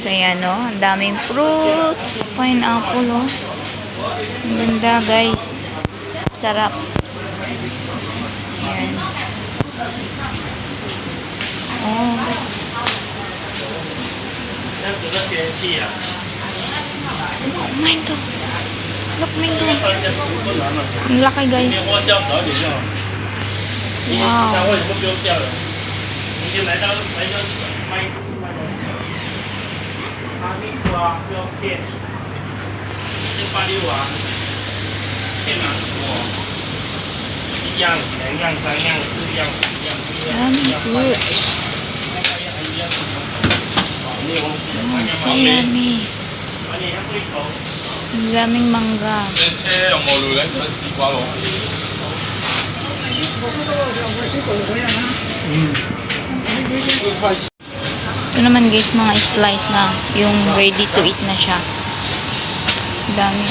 Ayan, oh. Ang daming fruits. Pineapple, oh. Ang ganda, guys. Sarap. Ayan. Oh. Oh my God. Look, mango. Ang laki, guys. Wow. So yummy. Ang daming mangga. Ito naman guys, mga slice na. Yung ready to eat na siya. Ang dami.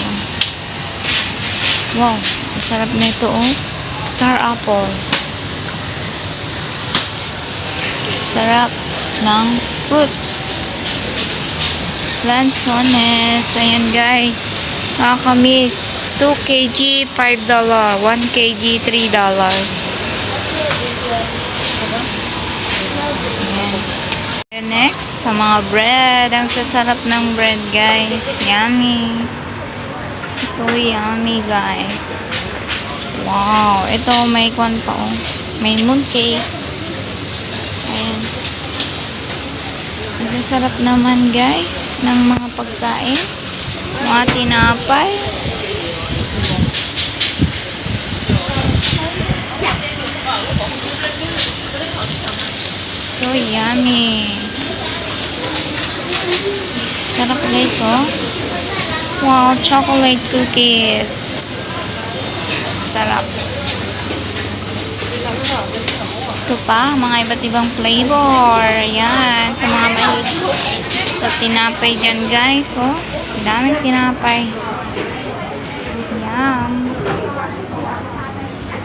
Wow, ang sarap na ito, oh. Star apple. Sarap ng fruits. Lanzones. Ayan guys. Nakakamiss. 2 kg, $5. 1 kg, $3. Ayan. Next, sa mga bread. Ang sasarap ng bread guys. Yummy. So yummy guys. Wow. Ito may kwan pa, oh. May mooncake. Ayan. Ang sasarap naman guys ng mga pagkain. Mga tinapay. So yummy. Sarap guys, oh. Wow, chocolate cookies. Sarap. Ito pa, mga iba't ibang flavor. Ayan, sa mga mahilig sa tinapay dyan guys, oh. Daming tinapay. Yum.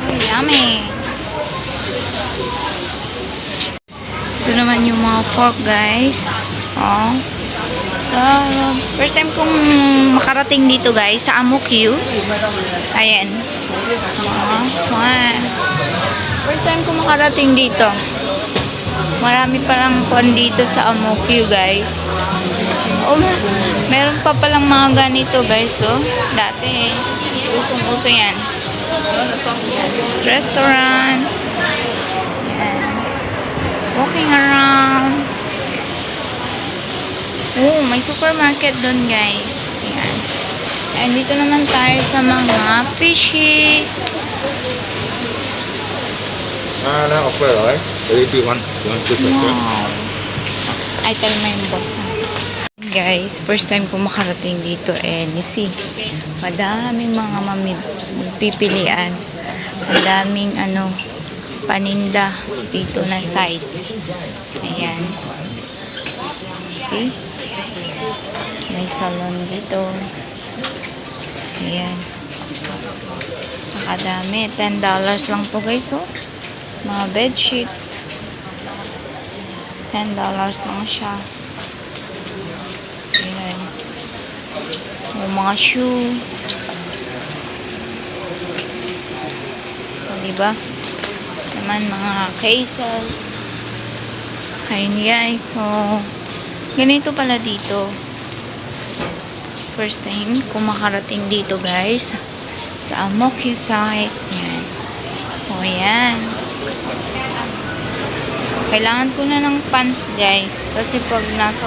Oh, yummy. Ito naman yung mga fork guys. Oh. So, first time kong makarating dito guys sa Amokyu. Ayan. First time kong makarating dito. Marami palang kon dito sa Amokyu guys. Oh, meron pa palang mga ganito guys, oh. Dati, usong-uso yan. This restaurant. Ayan. Walking around. Oh, may supermarket doon guys. Ayan. And dito naman tayo sa mga fishy. Nó ok rồi. Để đi ăn. Wow. Ay, tell mo yung boss. Guys, first time ko makarating dito and you see, madaming mga magpipilian. Ang daming paninda dito na side. Ayan. See? May salon dito. Ayan. Nakadami. $10 lang po guys, oh. Mga bedsheet. $10 lang siya. Ayan. Yung mga shoe. O, diba? Naman mga cases. Ayun guys. So, ganito pala dito. First time kung makarating dito guys sa Amokyu site. Yan. O yan. Kailangan ko na ng pants guys kasi pag nasa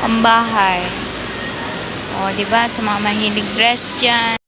pambahay. O diba sa mga mahilig dress dyan.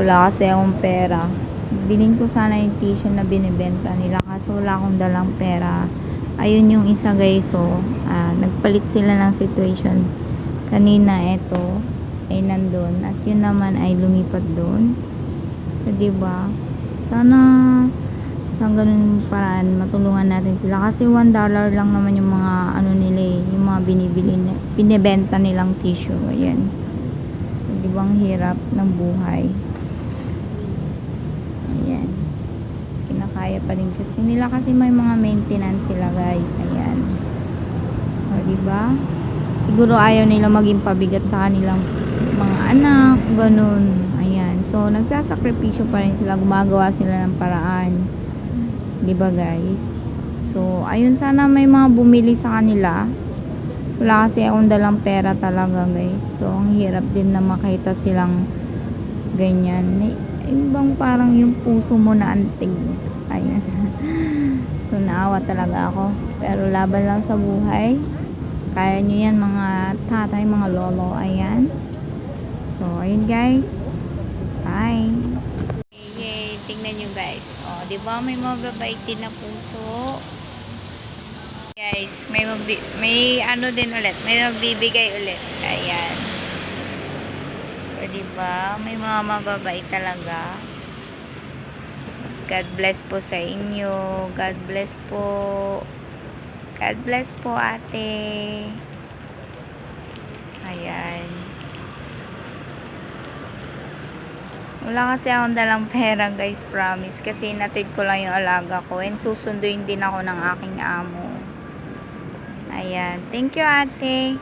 Wala kasi akong pera. Bilhin ko sana yung tissue na binibenta nila kaso wala akong dalang pera. Ayun yung isa guys, so nagpalit sila ng situation. Kanina eto ay nandun at yun naman ay lumipat doon. So, diba? Sana sa ganun paraan matulungan natin sila kasi $1 lang naman yung mga ano nila yung mga binibenta nilang tissue. Ayan. So, diba ang hirap ng buhay? Ayan. Kinakaya pa din kasi nila kasi may mga maintenance sila guys. Ayan. O, diba? Siguro ayaw nila maging pabigat sa kanilang mga anak. Ganun. Ayan. So, nagsasakripisyo pa rin sila. Gumagawa sila ng paraan. Diba guys? So, ayun, sana may mga bumili sa kanila. Wala kasi akong dalang pera talaga guys. So, ang hirap din na makita silang ganyan. Yung bang parang yung puso mo na antig. Ayan. So, naawa talaga ako. Pero laban lang sa buhay. Kaya nyo yan mga tatay, mga lolo. Ayan. So, ayun guys. Bye. Yay, tingnan nyo guys. O, diba may mababait din na puso. Guys, may ano din ulit. May magbibigay ulit. Ayan. O, diba? May mga mababait talaga. God bless po sa inyo. God bless po. God bless po ate. Ayan. Wala kasi akong dalang pera guys, promise. Kasi natid ko lang yung alaga ko. And susunduin din ako ng aking amo. Ayan. Thank you ate.